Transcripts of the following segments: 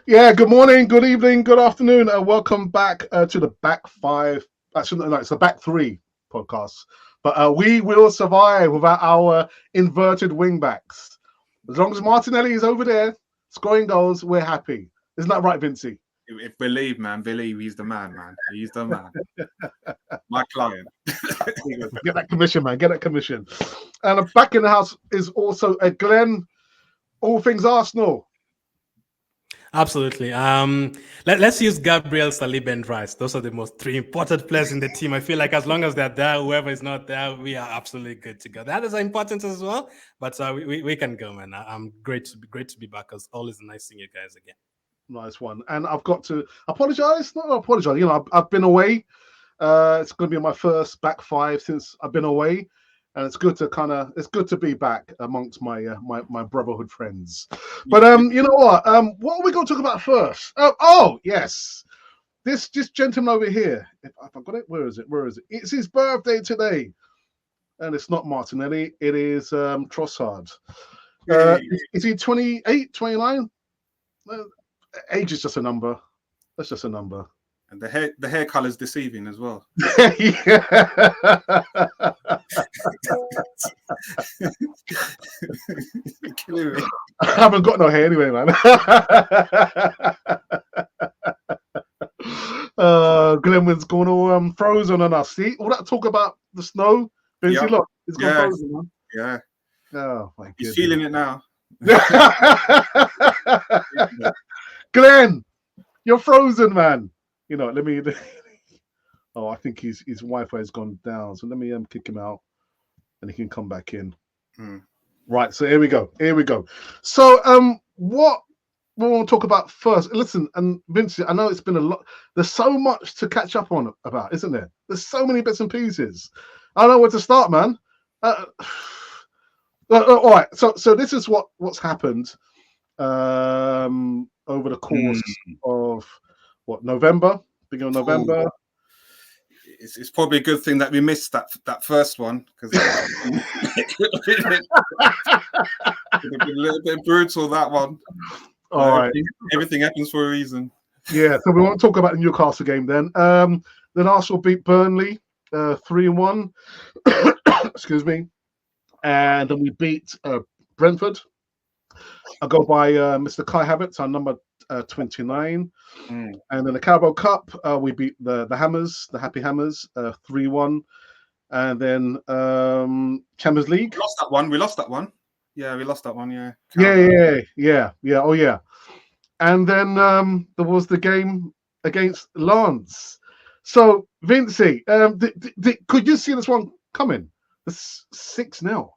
Yeah, good morning, good evening, good afternoon, and welcome back to the Back Five. Actually, no, it's the Back Three podcast. But we will survive without our inverted wing backs. As long as Martinelli is over there scoring goals, we're happy. Isn't that right, Vincey? If believe, man, believe he's the man. He's the man. My client. Get that commission, man. Get that commission. And back in the house is also a Glenn, all things Arsenal. Absolutely. Let's use Gabriel, Saliba, and Rice. Those are the most three important players in the team. I feel like as long as they're there, whoever is not there, we are absolutely good to go. That is important as well. But we can go, man. I'm great to be back. As always, nice seeing you guys again. Nice one. And I've got to apologize. Not apologize. You know, I've been away. It's going to be my first back five since I've been away, and it's good to be back amongst my my brotherhood friends. But you know what? What are we going to talk about first? Oh yes, this gentleman over here. If I got it, where is it? It's his birthday today, and it's not Martinelli. It is Trossard. Is he 28, 29? Age is just a number. That's just a number. And the hair color is deceiving as well. Yeah. I haven't got no hair anyway, man. Glenwood's going all frozen on us. See all that talk about the snow. Yep. Look, it's gone frozen, man. Yeah. Oh my goodness. He's feeling it now. Glenn, you're frozen, man. You know, let me. Oh, I think his Wi-Fi has gone down. So let me kick him out, and he can come back in. Right. So here we go. So what we want to talk about first? Listen, and Vincent, I know it's been a lot. There's so much to catch up on about, isn't there? There's so many bits and pieces. I don't know where to start, man. All right. So this is what's happened over the course of November, beginning of November. It's probably a good thing that we missed that first one because it would have been a little bit brutal, that one. All right. Everything happens for a reason. Yeah, so we won't talk about the Newcastle game then. Then Arsenal beat Burnley 3-1. Excuse me. And then we beat Brentford. I go by Mr. Kai Havertz, our number 29. And then the Carabao Cup, we beat the Hammers, the Happy Hammers, 3-1. And then Champions League. We lost that one. Yeah, we lost that one, yeah. Yeah. Oh, yeah. And then there was the game against Lens. So, Vincey, could you see this one coming? It's 6-0.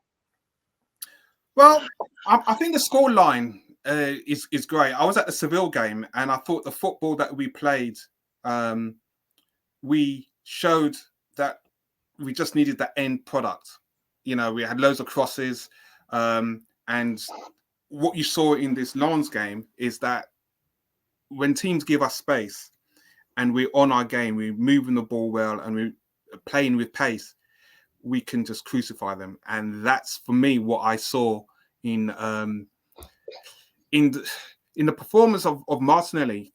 Well, I think the scoreline is great. I was at the Seville game, and I thought the football that we played, we showed that we just needed that end product. You know, we had loads of crosses, and what you saw in this Lens game is that when teams give us space and we're on our game, we're moving the ball well, and we're playing with pace, we can just crucify them. And that's, for me, what I saw in the performance of Martinelli,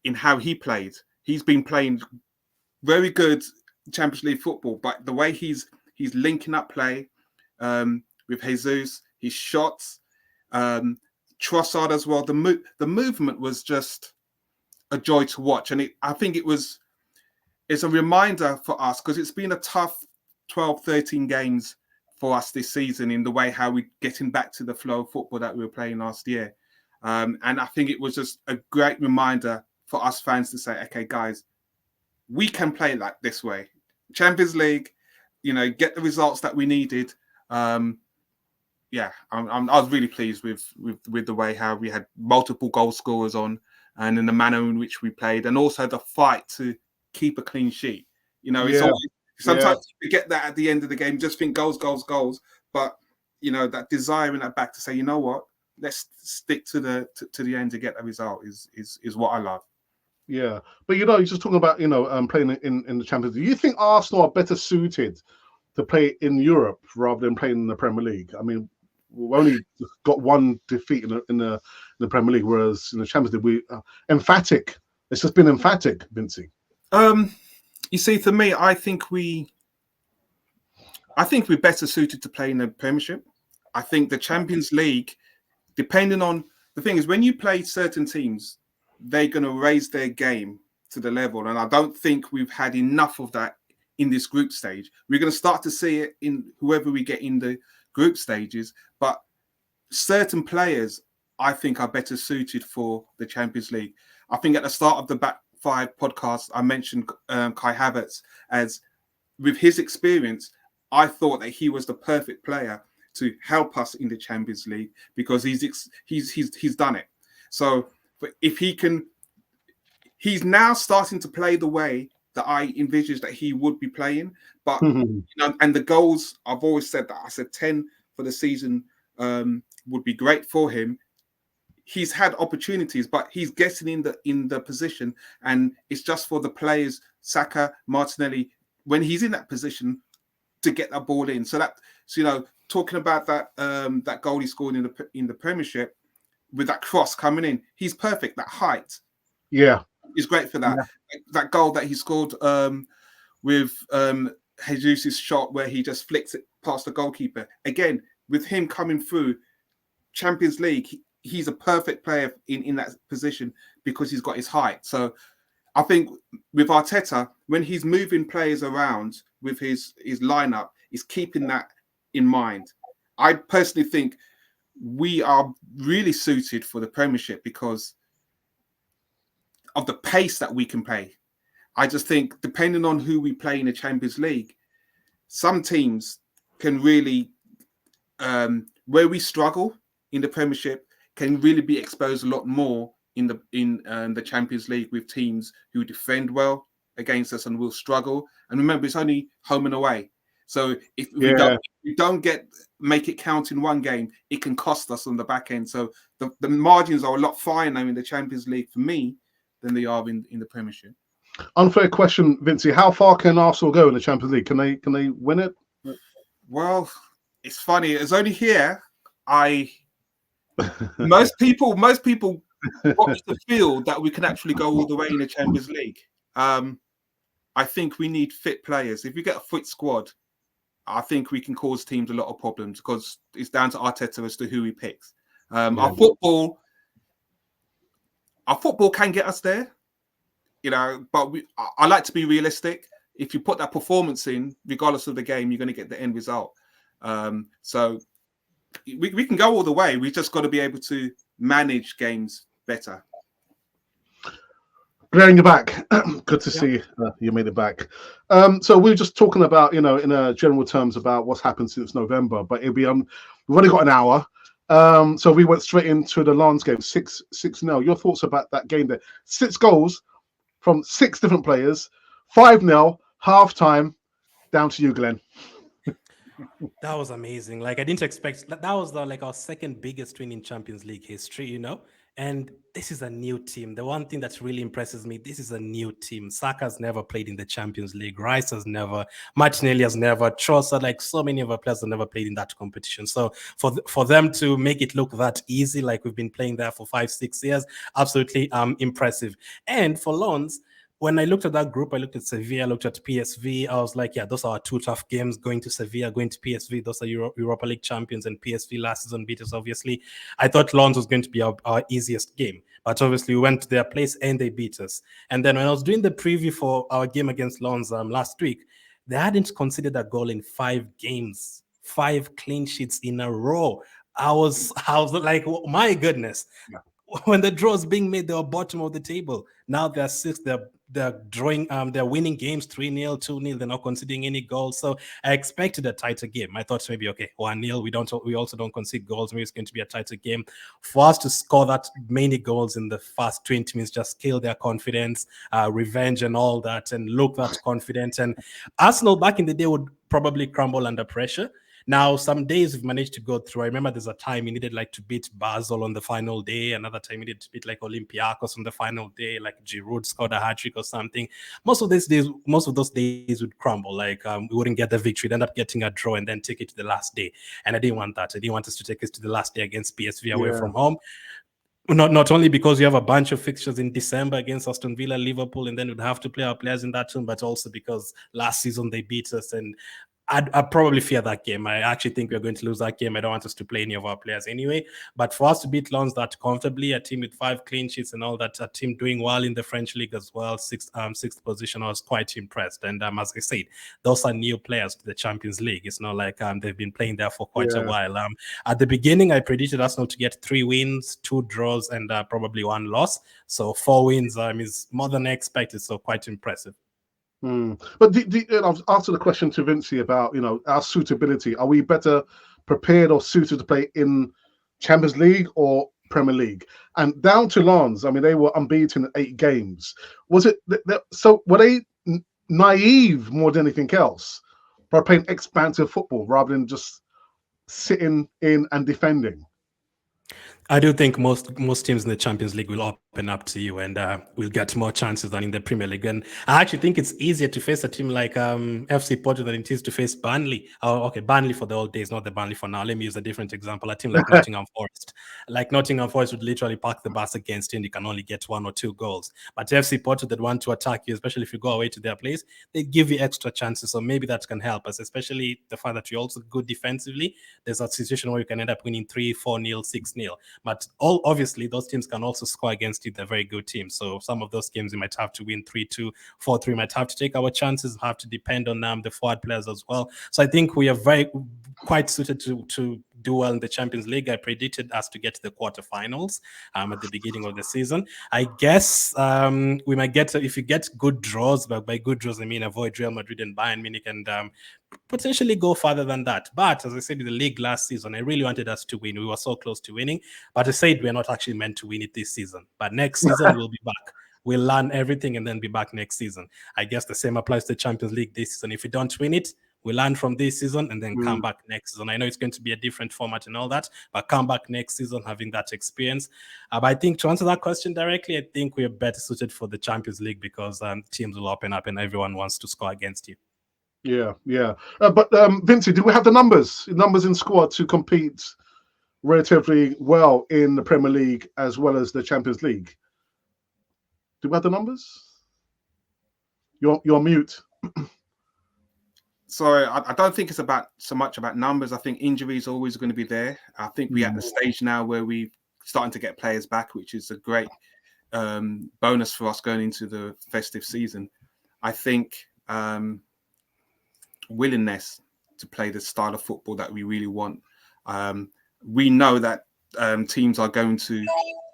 in how he played. He's been playing very good Champions League football, but the way he's linking up play with Jesus, his shots, Trossard as well, the movement was just a joy to watch. And I think it's a reminder for us, because it's been a tough 12, 13 games for us this season in the way how we're getting back to the flow of football that we were playing last year. And I think it was just a great reminder for us fans to say, okay, guys, we can play like this way. Champions League, get the results that we needed. I was really pleased with the way how we had multiple goal scorers on, and in the manner in which we played, and also the fight to keep a clean sheet. It's always, sometimes you get that at the end of the game, just think goals. But that desire in that back to say, you know what, let's stick to the end to get a result is what I love. Yeah, but you're just talking about playing in the Champions League. Do you think Arsenal are better suited to play in Europe rather than playing in the Premier League? I mean, we've only got one defeat in the Premier League, whereas in the Champions League, we emphatic. It's just been emphatic, Vincey. You see, for me, I think we're better suited to play in the Premiership. I think the Champions League, depending on the thing is, when you play certain teams, they're going to raise their game to the level, and I don't think we've had enough of that in this group stage. We're going to start to see it in whoever we get in the group stages, but certain players I think are better suited for the Champions League. I think at the start of the Back Five podcast, I mentioned Kai Havertz, as with his experience, I thought that he was the perfect player to help us in the Champions League because he's done it. So if he can, he's now starting to play the way that I envisaged that he would be playing. But you know, and the goals, I've always said that. I said 10 for the season would be great for him. He's had opportunities, but he's getting in the position, and it's just for the players, Saka, Martinelli, when he's in that position, to get that ball in. So you know, talking about that goal he scored in the Premiership with that cross coming in, he's perfect. That height, is great for that. Yeah. That goal that he scored with Jesus' shot where he just flicks it past the goalkeeper. Again, with him coming through Champions League, he's a perfect player in that position because he's got his height. So I think with Arteta, when he's moving players around with his lineup, he's keeping that in mind. I personally think we are really suited for the Premiership because of the pace that we can play. I just think depending on who we play in the Champions League, some teams can really, where we struggle in the Premiership, can really be exposed a lot more in the Champions League with teams who defend well against us and will struggle. And remember, it's only home and away. So if we don't make it count in one game, it can cost us on the back end. So the margins are a lot finer in the Champions League for me than they are in the Premiership. Unfair question, Vincey. How far can Arsenal go in the Champions League? Can they win it? Well, it's funny. It's only here. Most people want to feel that we can actually go all the way in the Champions League. I think we need fit players. If we get a fit squad, I think we can cause teams a lot of problems because it's down to Arteta as to who he picks. Our football can get us there, you know, but I like to be realistic. If you put that performance in, regardless of the game, you're going to get the end result. So we can go all the way. We've just got to be able to manage games better. Glaring you back. Good to see you made it back. So we were just talking about, you know, in general terms about what's happened since November, but it'll be we've only got an hour. So we went straight into the Lens game, 6-0. Your thoughts about that game there? 6 goals from 6 different players, 5-0, half time, down to you, Glenn. That was amazing. Like, I didn't expect that was our second biggest win in Champions League history, you know. And this is a new team. The one thing that really impresses me, this is a new team. Saka's never played in the Champions League. Rice has never. Martinelli has never. Trossard, like so many of our players have never played in that competition. So for them to make it look that easy, like we've been playing there for 5-6 years, absolutely impressive. And for Lens, when I looked at that group, I looked at Sevilla, looked at PSV. I was like, yeah, those are 2 tough games, going to Sevilla, going to PSV. Those are Europa League champions, and PSV last season beat us, obviously. I thought Lens was going to be our easiest game. But obviously, we went to their place and they beat us. And then when I was doing the preview for our game against Lens last week, they hadn't considered a goal in 5 games, 5 clean sheets in a row. I was like, oh, my goodness. Yeah. When the draw was being made, they were bottom of the table. Now they're 6th. They're drawing. They're winning games 3-0, 2-0. They're not conceding any goals. So I expected a tighter game. I thought maybe 1-0. We also don't concede goals. Maybe it's going to be a tighter game. For us to score that many goals in the first 20 minutes just kill their confidence, revenge, and all that, and look that confident. And Arsenal back in the day would probably crumble under pressure. Now, some days we've managed to go through. I remember there's a time we needed like to beat Basel on the final day. Another time we needed to beat like Olympiacos on the final day, like Giroud scored a hat trick or something. Most of those days would crumble. Like we wouldn't get the victory. We'd end up getting a draw and then take it to the last day. And I didn't want that. I didn't want us to take us to the last day against PSV away from home. Not only because we have a bunch of fixtures in December against Aston Villa, Liverpool, and then we'd have to play our players in that tune, but also because last season they beat us, and I'd probably fear that game. I actually think we're going to lose that game. I don't want us to play any of our players anyway. But for us to beat Lens that comfortably, a team with 5 clean sheets and all that, a team doing well in the French league as well, sixth position, I was quite impressed. And as I said, those are new players to the Champions League. It's not like they've been playing there for quite a while. At the beginning, I predicted Arsenal to get 3 wins, 2 draws, and probably 1 loss. So 4 wins is more than I expected. So quite impressive. But I've asked the question to Vincey about, our suitability. Are we better prepared or suited to play in Champions League or Premier League? And down to Lens, they were unbeaten in 8 games. Was it so? Were they naive more than anything else by playing expansive football rather than just sitting in and defending? I do think most teams in the Champions League will open up to you and will get more chances than in the Premier League. And I actually think it's easier to face a team like FC Porto than it is to face Burnley. Oh, okay, Burnley for the old days, not the Burnley for now. Let me use a different example. A team like Nottingham Forest. Like Nottingham Forest would literally park the bus against you and you can only get 1 or 2 goals. But FC Porto that want to attack you, especially if you go away to their place, they give you extra chances. So maybe that can help us, especially the fact that you're also good defensively. There's a situation where you can end up winning 3-4-0, 6-0. But obviously, those teams can also score against you. They're very good teams. So some of those games, you might have to win 3-2, 4-3. Might have to take our chances, have to depend on the forward players as well. So I think we are quite suited to do well in the Champions League. I predicted us to get to the quarterfinals at the beginning of the season. I guess we might get, if you get good draws, but by good draws, I mean avoid Real Madrid and Bayern Munich and potentially go further than that. But as I said in the league last season, I really wanted us to win. We were so close to winning, but I said we're not actually meant to win it this season. But next season, we'll be back. We'll learn everything and then be back next season. I guess the same applies to the Champions League this season. If we don't win it, we learn from this season and then come back next season. I know it's going to be a different format and all that, but come back next season having that experience. But I think to answer that question directly, I think we are better suited for the Champions League because teams will open up and everyone wants to score against you. Yeah. But Vincey, do we have the numbers in squad to compete relatively well in the Premier League as well as the Champions League? Do we have the numbers? You're mute. So I don't think it's so much about numbers. I think injuries are always going to be there. I think we're at the stage now where we're starting to get players back, which is a great bonus for us going into the festive season. I think willingness to play the style of football that we really want. We know that teams are going to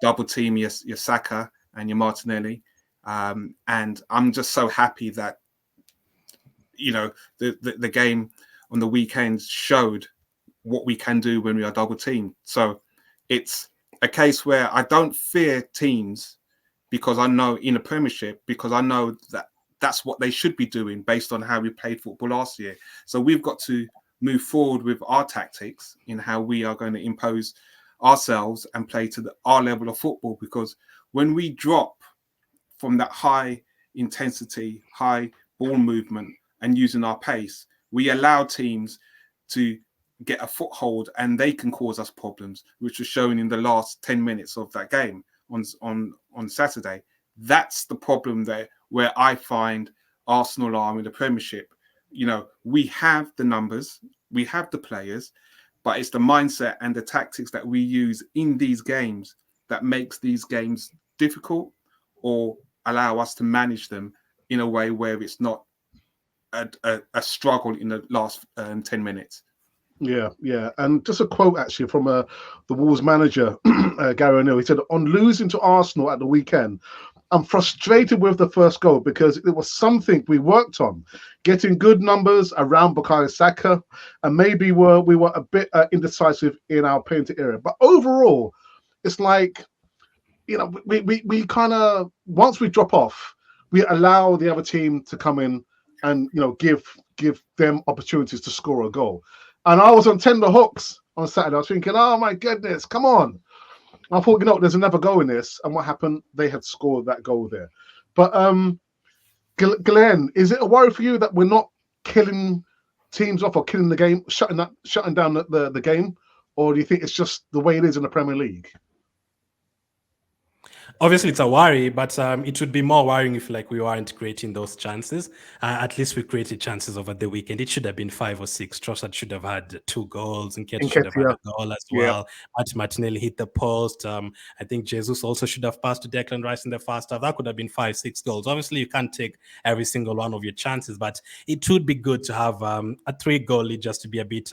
double team your Saka and your Martinelli. And I'm just so happy that the game on the weekend showed what we can do when we are double teamed. So it's a case where I don't fear teams because I know in a Premiership, because I know that that's what they should be doing based on how we played football last year. So we've got to move forward with our tactics in how we are going to impose ourselves and play to our level of football, because when we drop from that high intensity, high ball movement, and using our pace, we allow teams to get a foothold and they can cause us problems, which was shown in the last 10 minutes of that game on Saturday. That's the problem there, where I find Arsenal are in the Premiership. We have the numbers, we have the players, but it's the mindset and the tactics that we use in these games that makes these games difficult or allow us to manage them in a way where it's not a struggle in the last 10 minutes. Yeah. And just a quote actually from the Wolves manager, Gabriel. He said, "On losing to Arsenal at the weekend, I'm frustrated with the first goal because it was something we worked on, getting good numbers around Bukayo Saka, and maybe we were a bit indecisive in our penalty area. But overall, it's like, we kind of, once we drop off, we allow the other team to come in and give them opportunities to score a goal. And I was on tender hooks on Saturday. I was thinking, oh my goodness, come on. I thought, there's another goal in this. And what happened? They had scored that goal there. But Glenn, is it a worry for you that we're not killing teams off or killing the game, shutting down the game? Or do you think it's just the way it is in the Premier League? Obviously, it's a worry, but it would be more worrying if we weren't creating those chances. At least we created chances over the weekend. It should have been 5 or 6. Trossard should have had 2 goals. Nketiah should have had a goal as well. Martinelli hit the post. I think Jesus also should have passed to Declan Rice in the first half. That could have been 5, 6 goals. Obviously, you can't take every single one of your chances, but it would be good to have a 3-goal lead just to be a bit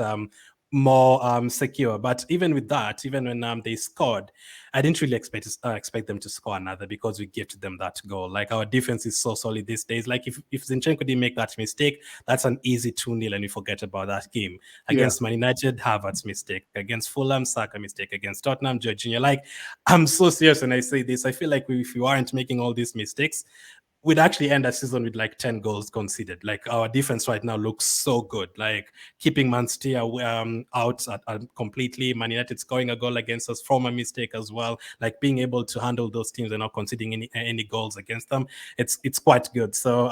more secure. But even with that, even when they scored, I didn't really expect them to score another because we gifted them that goal. Our defense is so solid these days. If Zinchenko didn't make that mistake, that's an easy 2-0 and we forget about that game. Against Man United, Havertz mistake. Against Fulham, Saka mistake. Against Tottenham, Jorginho. I'm so serious when I say this. I feel like if we weren't making all these mistakes, we'd actually end a season with 10 goals conceded. Our defense right now looks so good. Keeping Man City out completely. Man United scoring a goal against us from a mistake as well. Being able to handle those teams and not conceding any goals against them. It's quite good. So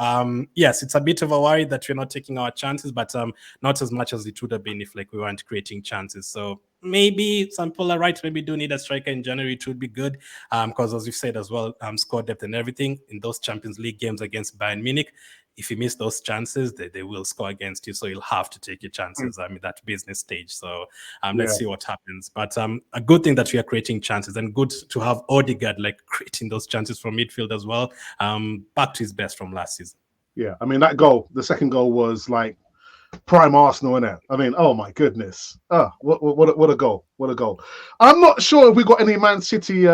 yes, it's a bit of a worry that we're not taking our chances, but not as much as it would have been if we weren't creating chances. So maybe some people are right. Maybe do need a striker in January. It would be good because, as you've said as well, squad depth and everything in those Champions League games against Bayern Munich. If you miss those chances, they will score against you. So you'll have to take your chances. That business stage. So let's see what happens. But a good thing that we are creating chances, and good to have Odegaard creating those chances from midfield as well. Back to his best from last season. Yeah, I mean that goal, the second goal was prime Arsenal, innit? I mean, oh my goodness. What a goal. What a goal. I'm not sure if we got any Man City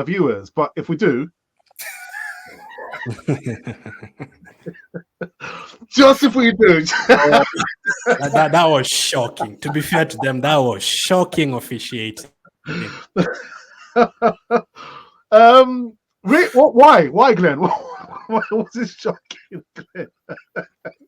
viewers, but if we do, just if we do. that was shocking. To be fair to them, that was shocking officiating. Why, Glenn? Why was this shocking, Glenn?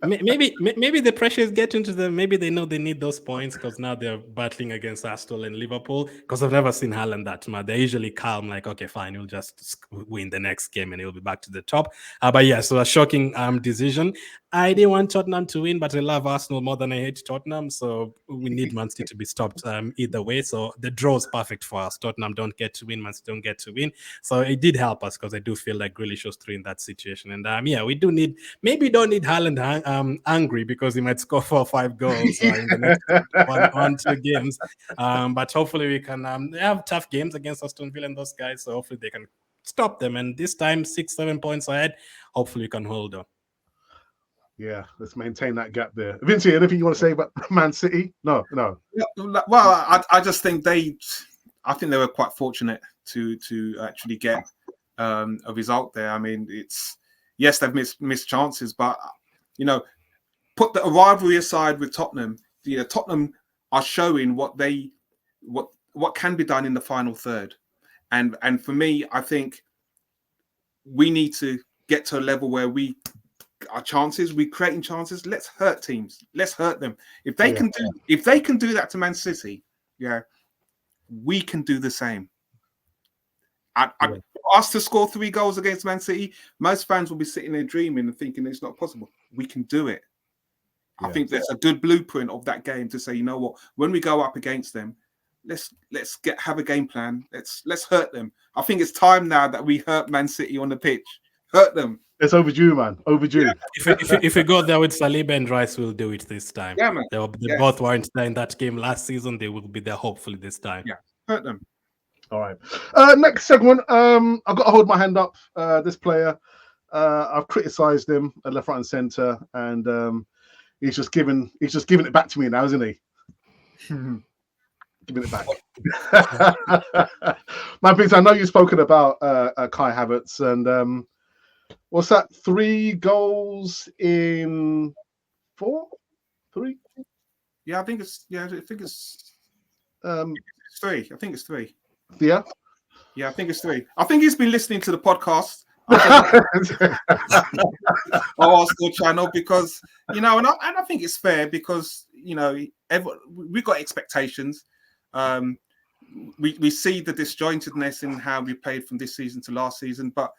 Maybe the pressure is getting to them. Maybe they know they need those points because now they're battling against Arsenal and Liverpool. Because I've never seen Haaland that much. They're usually calm, okay, fine, we'll just win the next game and he'll be back to the top. But yeah, so a shocking decision. I didn't want Tottenham to win, but I love Arsenal more than I hate Tottenham. So we need Man City to be stopped either way. So the draw is perfect for us. Tottenham don't get to win, Man City don't get to win. So it did help us because I do feel like Grealish was through in that situation. And yeah, we do need, maybe don't need Haaland angry because he might score 4 or 5 goals in the next 1-2 games. But hopefully we can have tough games against Aston Villa and those guys. So hopefully they can stop them. And this time, 6-7 points ahead, hopefully we can hold on. Yeah, let's maintain that gap there. Vinci, anything you want to say about Man City? No. Yeah, well, I just think I think they were quite fortunate to actually get a result there. I mean, yes, they've missed chances, but put the rivalry aside with Tottenham. Tottenham are showing what can be done in the final third, and for me, I think we need to get to a level where we're creating chances. Let's hurt teams. Let's hurt them. If they can do that to Man City, we can do the same. Us to score 3 goals against Man City, most fans will be sitting there dreaming and thinking it's not possible. We can do it. I think that's a good blueprint of that game to say, you know what, when we go up against them, let's have a game plan. Let's hurt them. I think it's time now that we hurt Man City on the pitch. Hurt them. It's overdue, man. Overdue. Yeah. If we go there with Saliba and Rice, we'll do it this time. Yeah, man. They both weren't there in that game last season. They will be there hopefully this time. Yeah, hurt them. All right. Next segment. I've got to hold my hand up. This player, I've criticised him at left, right, and centre, and he's just giving it back to me now, isn't he? Giving it back. My piece. I know you've spoken about Kai Havertz, and what's that? 3 goals in 4? 3? Yeah, I think it's 3. I think it's 3. Yeah. Yeah, I think it's 3. I think he's been listening to the podcast. Our Arsenal channel because and I think it's fair because we've got expectations. We see the disjointedness in how we played from this season to last season, but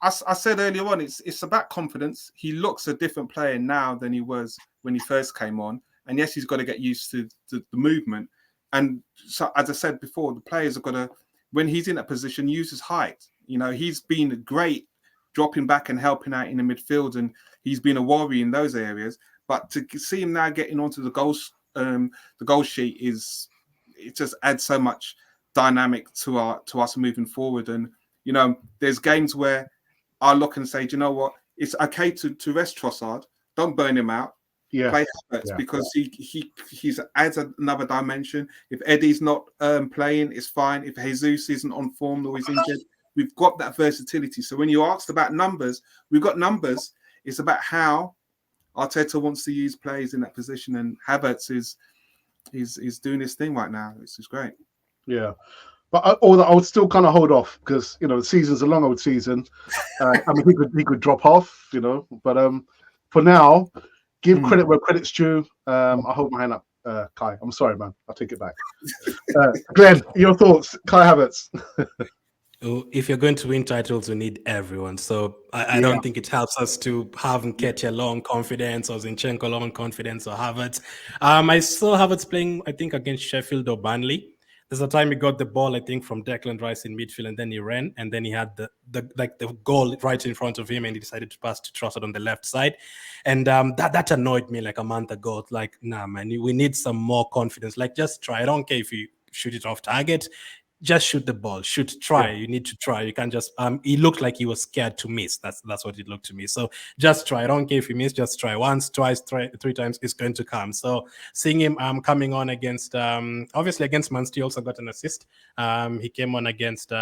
I said earlier on, it's about confidence. He looks a different player now than he was when he first came on, and yes, he's got to get used to the movement. And so, as I said before, the players have got to, when he's in that position, use his height. You know, he's been great dropping back and helping out in the midfield, and he's been a worry in those areas. But to see him now getting onto the goal sheet it just adds so much dynamic to us moving forward. And you know, there's games where I look and say, do you know what? It's okay to rest Trossard. Don't burn him out. Yeah. Play Havertz because he's adds another dimension. If Eddie's not playing, it's fine. If Jesus isn't on form or he's injured, we've got that versatility. So when you asked about numbers, we've got numbers. It's about how Arteta wants to use players in that position, and Havertz is doing his thing right now. It's just great. Yeah. But I would still kind of hold off because, you know, the season's a long old season. I mean, he could drop off, you know. But for now, give credit where credit's due. I hold my hand up, Kai. I'm sorry, man. I'll take it back. Glenn, your thoughts? Kai Havertz. If you're going to win titles, we need everyone. So I don't think it helps us to have Nketiah low on confidence or Zinchenko low on confidence or Havertz. I saw Havertz playing, I think, against Sheffield or Burnley. There's a time he got the ball, I think, from Declan Rice in midfield, and then he ran, and then he had the goal right in front of him, and he decided to pass to Trossard on the left side, and that annoyed me like a month ago. Like, nah, man, we need some more confidence. Like, just try. I don't care if you shoot it off target. Just shoot the ball. Try. You need to try. You can't just. He looked like he was scared to miss. That's what it looked to me. So just try. I don't care if you miss. Just try once, twice, three times. It's going to come. So seeing him coming on against obviously against Man City, also got an assist. He came on against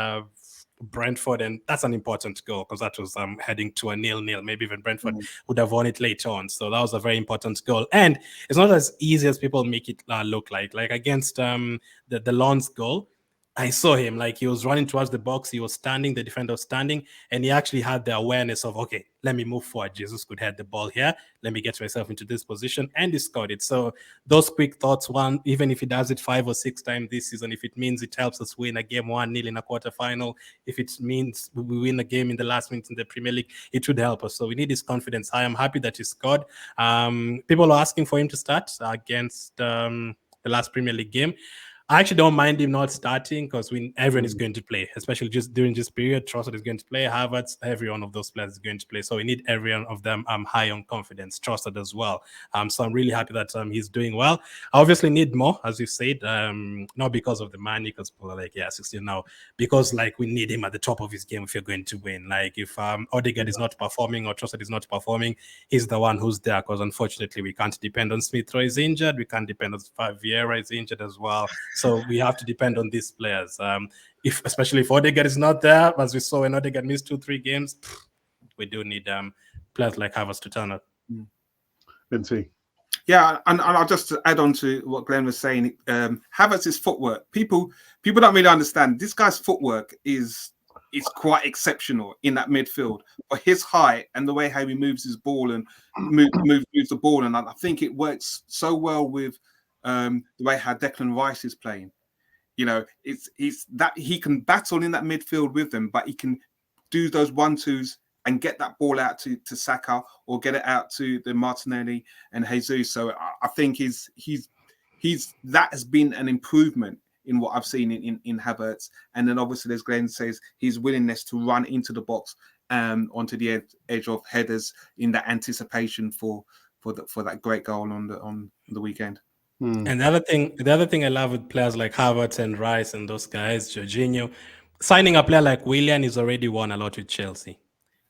Brentford, and that's an important goal because that was heading to a 0-0. Maybe even Brentford would have won it later on. So that was a very important goal. And it's not as easy as people make it look like. Like against the Lens goal, I saw him, like he was running towards the box. He was standing, the defender was standing, and he actually had the awareness of, okay, let me move forward. Jesus could head the ball here. Let me get myself into this position, and he scored it. So those quick thoughts, one, even if he does it 5 or 6 times this season, if it means it helps us win a game 1-0 in a quarterfinal, if it means we win a game in the last minute in the Premier League, it should help us. So we need his confidence. I am happy that he scored. People are asking for him to start against the last Premier League game. I actually don't mind him not starting because everyone is going to play, especially just during this period. Trossard is going to play, Havertz, every one of those players is going to play. So we need every one of them high on confidence, Trossard as well. So I'm really happy that he's doing well. I obviously need more, as you said, not because of the money, because people are like, 16 now, because like we need him at the top of his game if you're going to win. Like if Odegaard is not performing or Trossard is not performing, he's the one who's there, because unfortunately we can't depend on Smith Rowe is injured, we can't depend on Vieira is injured as well. So we have to depend on these players. Especially if Odegaard is not there, as we saw when Odegaard missed 2-3 games, we do need players like Havertz to turn up. Vinci. Yeah, and I'll just add on to what Glenn was saying. Havertz's footwork, people don't really understand. This guy's footwork is quite exceptional in that midfield. But his height and the way how he moves his ball and moves the ball, and I think it works so well with the way how Declan Rice is playing. You know, it's that he can battle in that midfield with them, but he can do those 1-2s and get that ball out to Saka or get it out to the Martinelli and Jesus. So I think he's that has been an improvement in what I've seen in Havertz. And then obviously, as Glenn says, his willingness to run into the box onto the edge of headers in that anticipation for that great goal on the weekend. And the other thing I love with players like Havertz and Rice and those guys, Jorginho, signing a player like Willian is already won a lot with Chelsea.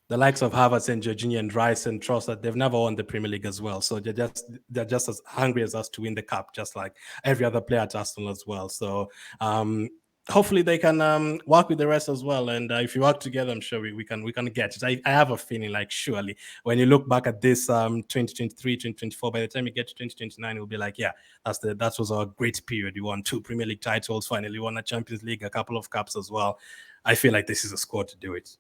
The likes of Havertz and Jorginho and Rice and Trossard, they've never won the Premier League as well. So they're just as hungry as us to win the cup, just like every other player at Arsenal as well. So hopefully they can work with the rest as well. And if you work together, I'm sure we can get it. I have a feeling like surely when you look back at this 2023, 2024, by the time you get to 2029, it'll be like, yeah, that was a great period. We won 2 Premier League titles, finally won a Champions League, a couple of cups as well. I feel like this is a squad to do it.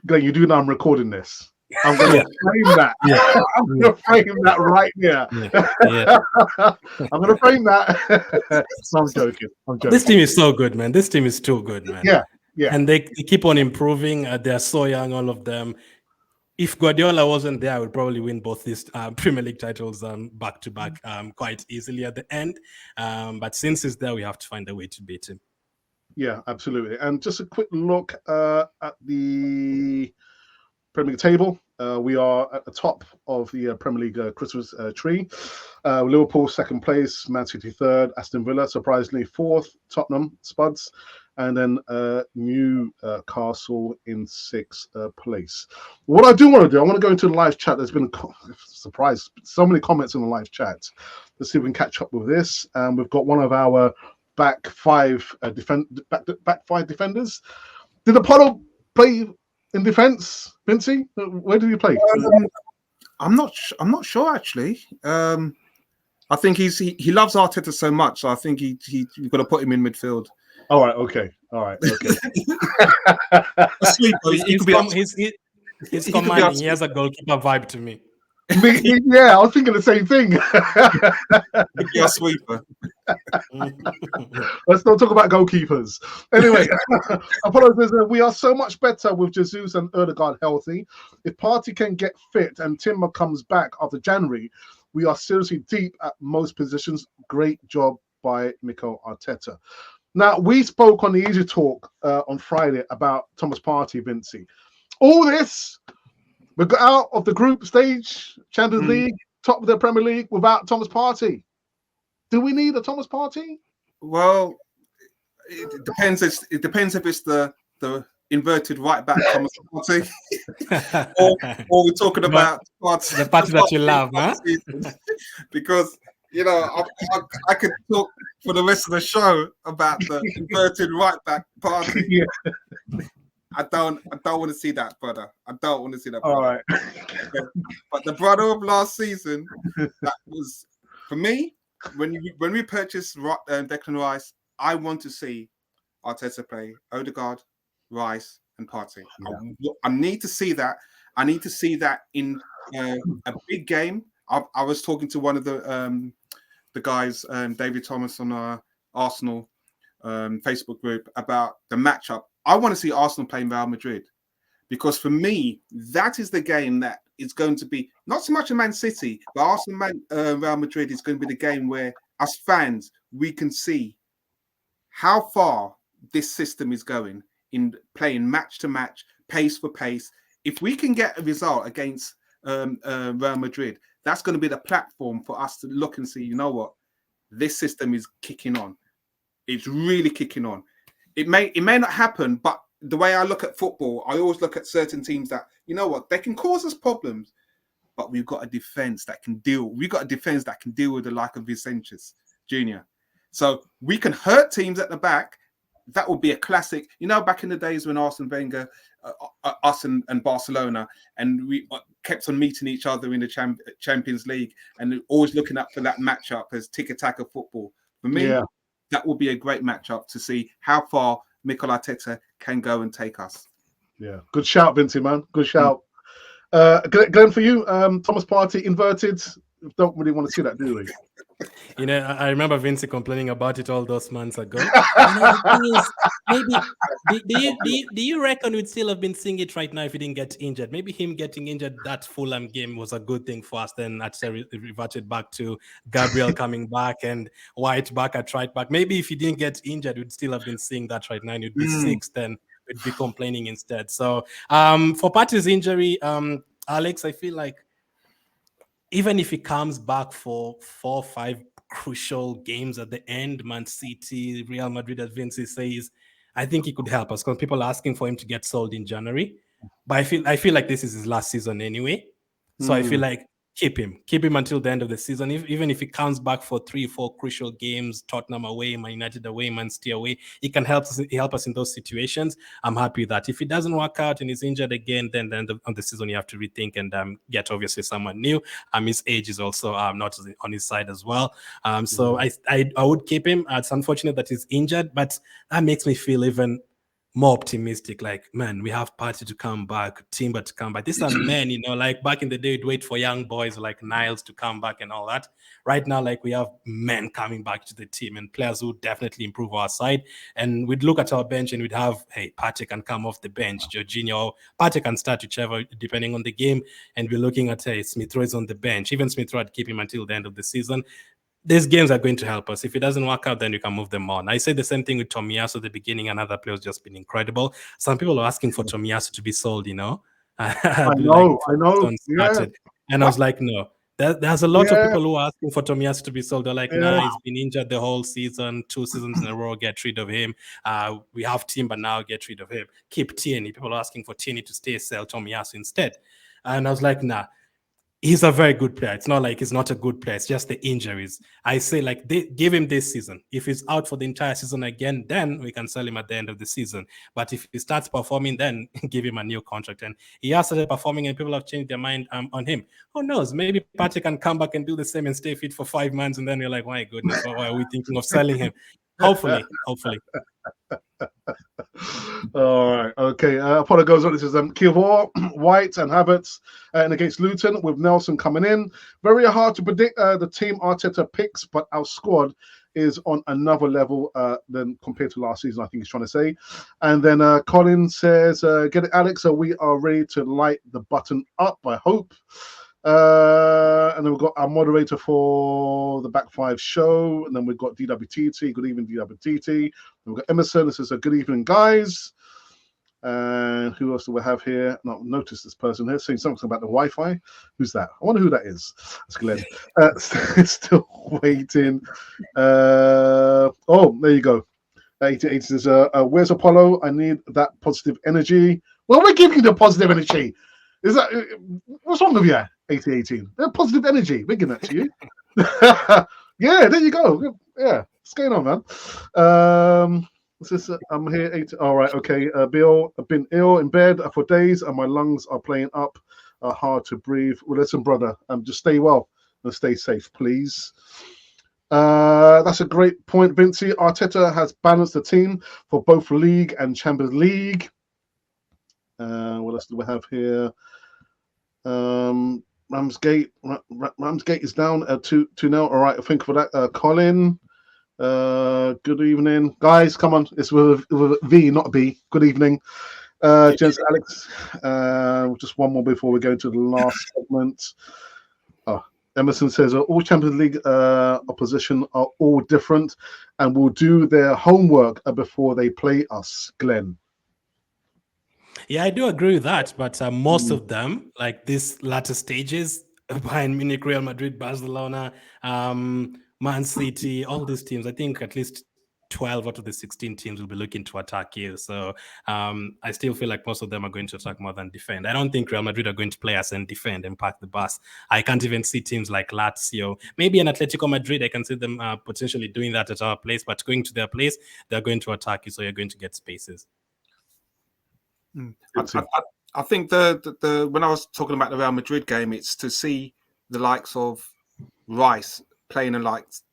Glenn, you do know I'm recording this. I'm going to frame that. Yeah. I'm going to frame that right here. Yeah. I'm going to frame that. No, I'm joking. This team is so good, man. This team is too good, man. Yeah. And they keep on improving. They're so young, all of them. If Guardiola wasn't there, I would probably win both these Premier League titles back to back quite easily at the end. But since he's there, we have to find a way to beat him. Yeah, absolutely. And just a quick look at the Premier League table. We are at the top of the Premier League Christmas tree. Liverpool second place, Man City third, Aston Villa surprisingly fourth, Tottenham, Spuds, and then Newcastle in sixth place. What I do want to do, I want to go into the live chat. There's been surprise, so many comments in the live chat. Let's see if we can catch up with this. We've got one of our back five defenders. Did Apollo play in defense, Vincey? Where did he play? I'm not sure actually. I think he loves Arteta so much. So I think you've got to put him in midfield. All right. Okay. He's commanding. He has a goalkeeper vibe to me. Yeah, I was thinking the same thing. You're a sweeper. Let's not talk about goalkeepers. Anyway, Apollo says we are so much better with Jesus and Odegaard healthy. If Partey can get fit and Timber comes back after January, we are seriously deep at most positions. Great job by Mikel Arteta. Now, we spoke on the Easy Talk on Friday about Thomas Partey, Vincey. All this, we got out of the group stage, Champions League, top of the Premier League without Thomas Partey. Do we need a Thomas Partey? Well, it depends. It depends if it's the inverted right back Thomas Partey, or we're talking about the party that you love, huh? Because I could talk for the rest of the show about the inverted right back Partey. Yeah. I don't want to see that, brother. I don't want to see that. All right. But the brother of last season, that was for me. When we purchased Declan Rice, I want to see Arteta play Odegaard, Rice, and Partey. Yeah. I need to see that. I need to see that in a big game. I was talking to one of the guys, David Thomas, on our Arsenal Facebook group about the matchup. I want to see Arsenal playing Real Madrid, because for me, that is the game that is going to be not so much a Man City, but Arsenal Real Madrid is going to be the game where, as fans, we can see how far this system is going in playing match to match, pace for pace. If we can get a result against Real Madrid, that's going to be the platform for us to look and see, you know what, this system is kicking on. It's really kicking on. It may not happen, but the way I look at football, I always look at certain teams that, you know what, they can cause us problems, but we've got a defense that can deal. We've got a defense that can deal with the like of Vicente Jr. So we can hurt teams at the back. That would be a classic. You know, back in the days when Arsene Wenger, us and Barcelona, and we kept on meeting each other in the Champions League and always looking up for that matchup as tiki-taka football. For me, that would be a great matchup to see how far Mikel Arteta can go and take us. Yeah, good shout, Vincey, man. Good shout. Glenn, for you, Thomas Partey inverted. Don't really want to see that, do we? You know, I remember Vincey complaining about it all those months ago. The thing is, maybe do you reckon we'd still have been seeing it right now if he didn't get injured? Maybe him getting injured that Fulham game was a good thing for us. Then actually reverted back to Gabriel coming back and White back at right back. Maybe if he didn't get injured, we'd still have been seeing that right now. And it'd be sixth, and we'd be complaining instead. So for Partey's injury, Alex, I feel like even if he comes back for 4 or 5 crucial games at the end, Man City, Real Madrid, as Vincey says, I think he could help us, because people are asking for him to get sold in January. But I feel like this is his last season anyway. So I feel like keep him until the end of the season. Even if he comes back for 3 or 4 crucial games, Tottenham away, Man United away, Man City away, he can help us in those situations. I'm happy with that. If it doesn't work out and he's injured again, then on the season you have to rethink and get obviously someone new. His age is also not on his side as well. So I would keep him. It's unfortunate that he's injured, but that makes me feel even more optimistic. Like, man, we have Partey to come back, Timber to come back. These are men, like back in the day, we'd wait for young boys like Niles to come back and all that. Right now, like we have men coming back to the team and players who definitely improve our side. And we'd look at our bench and we'd have, hey, Partey can come off the bench, Jorginho, Partey can start whichever, depending on the game. And we're looking at, hey, Smith Rowe is on the bench. Even Smith Rowe, I'd keep him until the end of the season. These games are going to help us. If it doesn't work out, then you can move them on. I say the same thing with Tomiyasu at the beginning. Another player has just been incredible. Some people are asking for Tomiyasu to be sold, I know. Yeah. And I was like, no. There's a lot of people who are asking for Tomiyasu to be sold. They're like, nah, he's been injured the whole season, 2 seasons in a row, get rid of him. We have Timber now, get rid of him. Keep Tierney. People are asking for Tierney to stay, sell Tomiyasu instead. And I was like, nah. He's a very good player. It's not like he's not a good player. It's just the injuries. I say, like, give him this season. If he's out for the entire season again, then we can sell him at the end of the season. But if he starts performing, then give him a new contract. And he has started performing and people have changed their mind on him. Who knows? Maybe Partey can come back and do the same and stay fit for 5 months. And then you're like, my goodness, why are we thinking of selling him? Hopefully. All right, okay. Apollo goes on. This is Kivor, White, and Havertz, and against Luton with Nelson coming in. Very hard to predict the team Arteta picks, but our squad is on another level than compared to last season, I think he's trying to say. And then Colin says, get it, Alex, so we are ready to light the button up, I hope. And then we've got our moderator for the Back Five show, and then we've got DWTT. Good evening, DWTT. And we've got Emerson. This is a good evening, guys. And who else do we have here? Not noticed this person here saying something about the Wi-Fi. Who's that? I wonder who that is. That's Glenn. Still waiting. Oh, there you go. 88 says, where's Apollo? I need that positive energy. Well, we're giving you the positive energy. Is that what's wrong with you? 8018. They're positive energy. We're giving that to you. Yeah, there you go. Yeah, what's going on, man? I'm here. All right, okay. Bill, I've been ill in bed for days, and my lungs are playing up. Hard to breathe. Well, listen, brother. Just stay well and stay safe, please. That's a great point, Vincey. Arteta has balanced the team for both league and Champions League. What else do we have here? Ramsgate is down 2-0. All right, I think for that. Colin, good evening, guys. Come on, it's with a V, not a B. Good evening, gents. Alex. Just one more before we go to the last segment. Emerson says all Champions League opposition are all different and will do their homework before they play us. Glenn. Yeah, I do agree with that, but most of them, like these latter stages, Bayern Munich, Real Madrid, Barcelona, Man City, all these teams, I think at least 12 out of the 16 teams will be looking to attack you. So I still feel like most of them are going to attack more than defend. I don't think Real Madrid are going to play us and defend and park the bus. I can't even see teams like Lazio, maybe an Atletico Madrid. I can see them potentially doing that at our place, but going to their place, they're going to attack you, so you're going to get spaces. I think the when I was talking about the Real Madrid game, it's to see the likes of Rice playing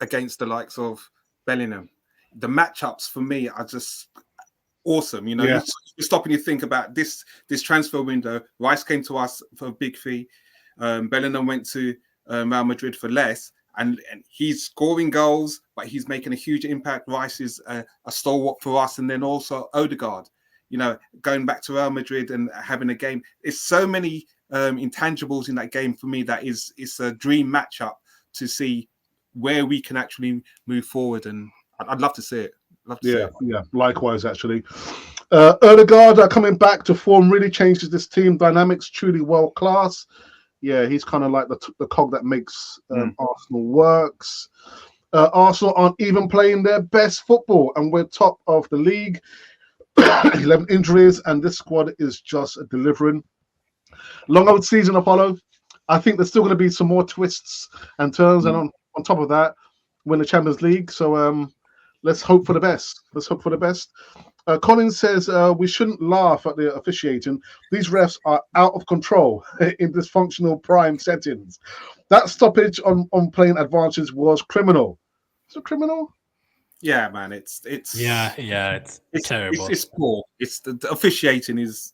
against the likes of Bellingham. The matchups for me are just awesome. You're stopping you think about this transfer window. Rice came to us for a big fee. Bellingham went to Real Madrid for less, and he's scoring goals, but he's making a huge impact. Rice is a stalwart for us, and then also Odegaard. Going back to Real Madrid and having a game. It's so many intangibles in that game for me that it's a dream matchup to see where we can actually move forward, and I'd love to see it. Yeah, likewise, actually. Odegaard coming back to form really changes this team dynamics, truly world class. Yeah, he's kind of like the cog that makes Arsenal works. Arsenal aren't even playing their best football, and we're top of the league. 11 injuries, and this squad is just delivering. Long old season, Apollo. I think there's still going to be some more twists and turns, and on top of that, win the Champions League. So let's hope for the best. Colin says we shouldn't laugh at the officiating. These refs are out of control in dysfunctional prime settings. That stoppage on playing advances was criminal. Is it criminal? Yeah, man, it's terrible. It's poor. It's the officiating is.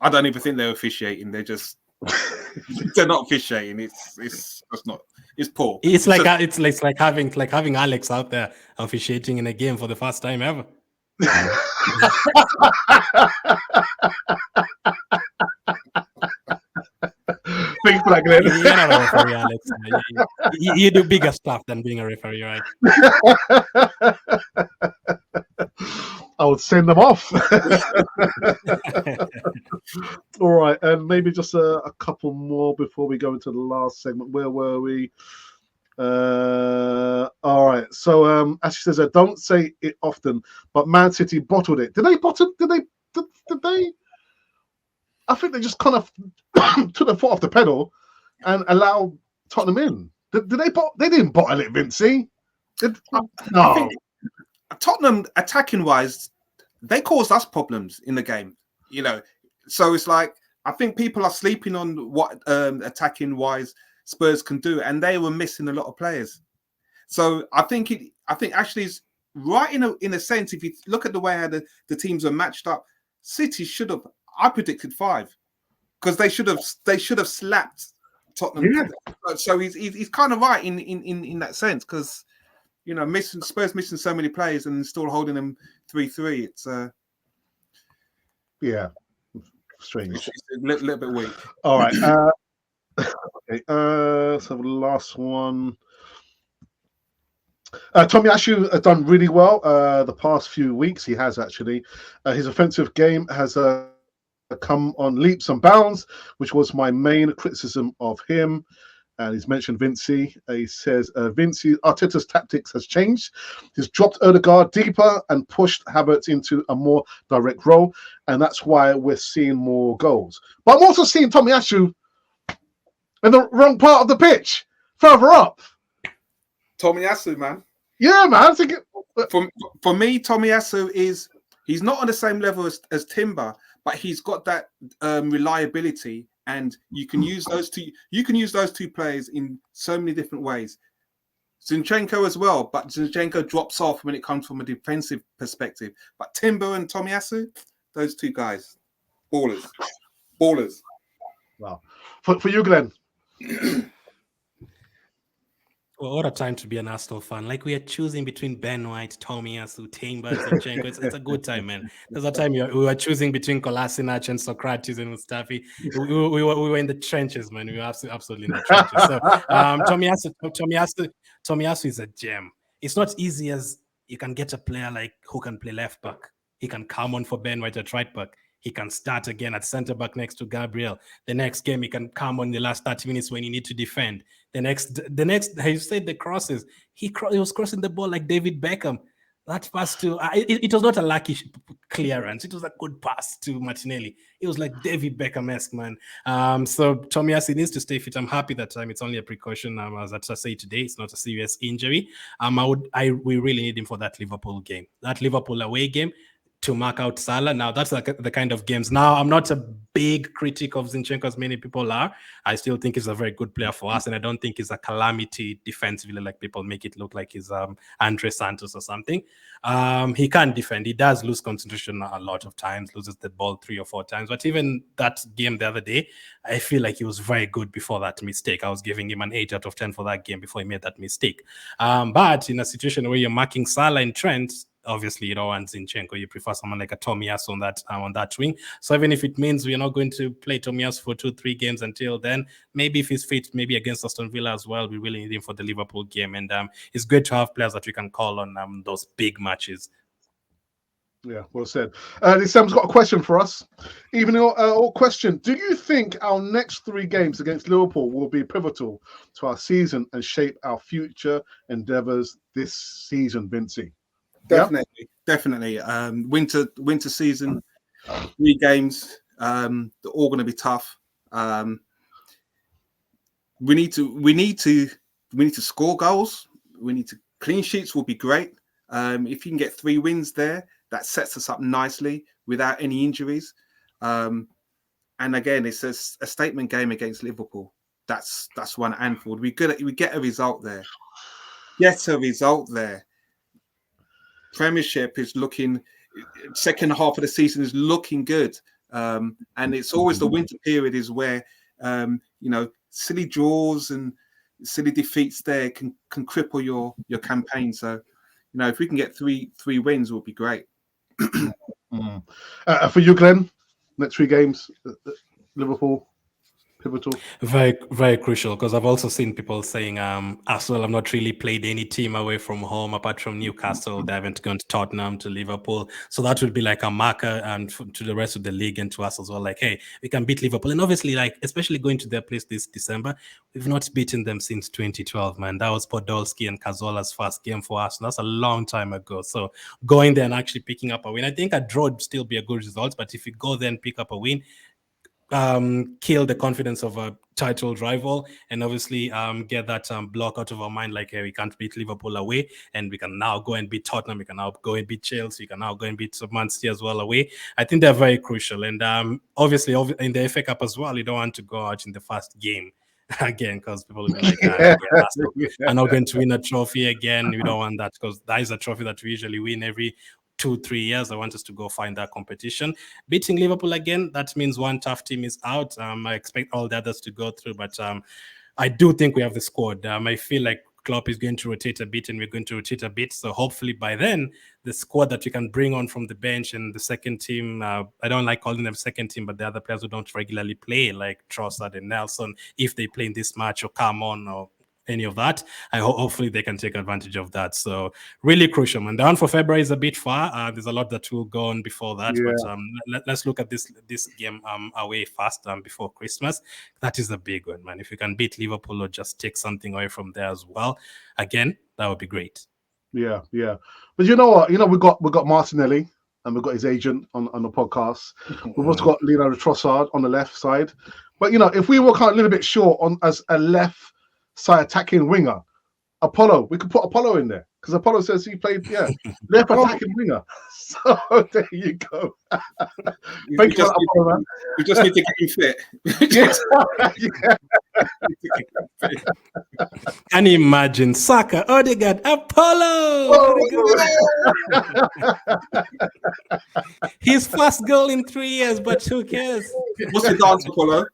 I don't even think they're officiating. They're just they're not officiating. It's just not. It's poor. It's like having Alex out there officiating in a game for the first time ever. Thanks for that, Glenn. You're not a referee, Alex. You do bigger stuff than being a referee, right? I would send them off. All right, and maybe just a couple more before we go into the last segment. Where were we? All right. So as she says, I don't say it often, but Man City bottled it. Did they bottle? Did they? I think they just kind of took the foot off the pedal and allowed Tottenham in. Did they? They didn't bottle it, Vincey. No. I think Tottenham, attacking wise, they caused us problems in the game. You know, so it's like I think people are sleeping on what attacking wise Spurs can do, and they were missing a lot of players. So I think actually is right in a sense. If you look at the way how the teams are matched up, City should have. I predicted 5 because they should have slapped Tottenham. Yeah. So he's kind of right in that sense because you know Spurs missing so many players and still holding them 3-3. It's yeah, strange. It's a little bit weak. All right. Okay. So the last one. Tomiyasu has done really well the past few weeks. He has actually. His offensive game has come on leaps and bounds, which was my main criticism of him. And he's mentioned Vincey. He says Vincey Arteta's tactics has changed. He's dropped Odegaard deeper and pushed Havertz into a more direct role, and that's why we're seeing more goals. But I'm also seeing Tomiyasu in the wrong part of the pitch, further up. Tomiyasu, man. Yeah, man. For me, Tomiyasu he's not on the same level as Timber, but he's got that reliability, and you can use those two. You can use those two players in so many different ways. Zinchenko as well, but Zinchenko drops off when it comes from a defensive perspective. But Timber and Tomiyasu, those two guys, ballers. Wow. For you, Glenn. Well, what a time to be an Arsenal fan. Like we are choosing between Ben White, Tomiyasu, Timber, Zinchenko. It's a good time, man. There's a time we were choosing between Kolasinac and Socrates and Mustafi. We were in the trenches, man. We were absolutely in the trenches. So Tomiyasu is a gem. It's not easy as you can get a player like who can play left back. He can come on for Ben White at right back. He can start again at centre back next to Gabriel. The next game, he can come on the last 30 minutes when you need to defend. The next, you said the crosses. He was crossing the ball like David Beckham. That pass to it was not a lucky clearance. It was a good pass to Martinelli. It was like David Beckham-esque, man. So Tomiyasu needs to stay fit. I'm happy that it's only a precaution. As I say today, it's not a serious injury. We really need him for that Liverpool game. That Liverpool away game, to mark out Salah. Now, that's like the kind of games. Now, I'm not a big critic of Zinchenko as many people are. I still think he's a very good player for us, and I don't think he's a calamity defensively like people make it look like he's Andre Santos or something. He can't defend. He does lose concentration a lot of times, loses the ball 3 or 4 times. But even that game the other day, I feel like he was very good before that mistake. I was giving him an 8 out of 10 for that game before he made that mistake. But in a situation where you're marking Salah and Trent, obviously, you don't want Zinchenko. You prefer someone like a Tomiyasu on that wing. So even if it means we're not going to play Tomiyasu for 2-3 games until then, maybe if he's fit, maybe against Aston Villa as well, we really need him for the Liverpool game. And it's great to have players that we can call on those big matches. Yeah, well said. Sam's got a question for us. Even your question: do you think our next 3 games against Liverpool will be pivotal to our season and shape our future endeavours this season, Vincey? Definitely. Winter season, 3 games. They're all going to be tough. We need to score goals. We need to clean sheets will be great. If you can get 3 wins there, that sets us up nicely without any injuries. And again, it's a statement game against Liverpool. That's one at Anfield. We get a result there. Get a result there. Premiership is looking. Second half of the season is looking good, and it's always the winter period is where silly draws and silly defeats there can cripple your campaign. So, if we can get three wins, it would be great. For you, Glenn, next 3 games, Liverpool. Pivotal. Very, very crucial, because I've also seen people saying Arsenal have not really played any team away from home apart from Newcastle. They haven't gone to Tottenham, to Liverpool. So that would be like a marker and to the rest of the league and to us as well. Like, hey, we can beat Liverpool. And obviously, like, especially going to their place this December, we've not beaten them since 2012, man. That was Podolski and Cazorla's first game for us. And that's a long time ago. So going there and actually picking up a win, I think a draw would still be a good result. But if you go there and pick up a win, kill the confidence of a titled rival, and obviously get that block out of our mind, like, hey, we can't beat Liverpool away, and we can now go and beat Tottenham, we can now go and beat Chelsea, we can now go and beat Man City as well away. I think they're very crucial, and obviously in the FA Cup as well, you don't want to go out in the first game again, because people will be like, I'm not going to win a trophy again. We don't want that, because that is a trophy that we usually win every 2-3 years. I want us to go find that competition. Beating Liverpool again, that means one tough team is out. I expect all the others to go through, but I do think we have the squad. I feel like Klopp is going to rotate a bit, and we're going to rotate a bit. So hopefully by then, the squad that we can bring on from the bench and the second team, I don't like calling them second team, but the other players who don't regularly play, like Trossard and Nelson, if they play in this match or come on or any of that, hopefully they can take advantage of that. So really crucial, man. The one for February is a bit far. There's a lot that will go on before that, but let's look at this game away fast before Christmas. That is a big one, man. If you can beat Liverpool or just take something away from there as well, again, that would be great. Yeah. But you know what? We got Martinelli, and we've got his agent on the podcast. We've also got Leonardo Trossard on the left side. But if we were kind of a little bit short on as a left side attacking winger, Apollo, we could put Apollo in there, because Apollo says he played left attacking winger. So there you go. Thank you, Apollo, man. We just need to get him fit. Can you imagine Saka, Odegaard, Apollo? His first goal in 3 years, but who cares? What's the dance, Apollo?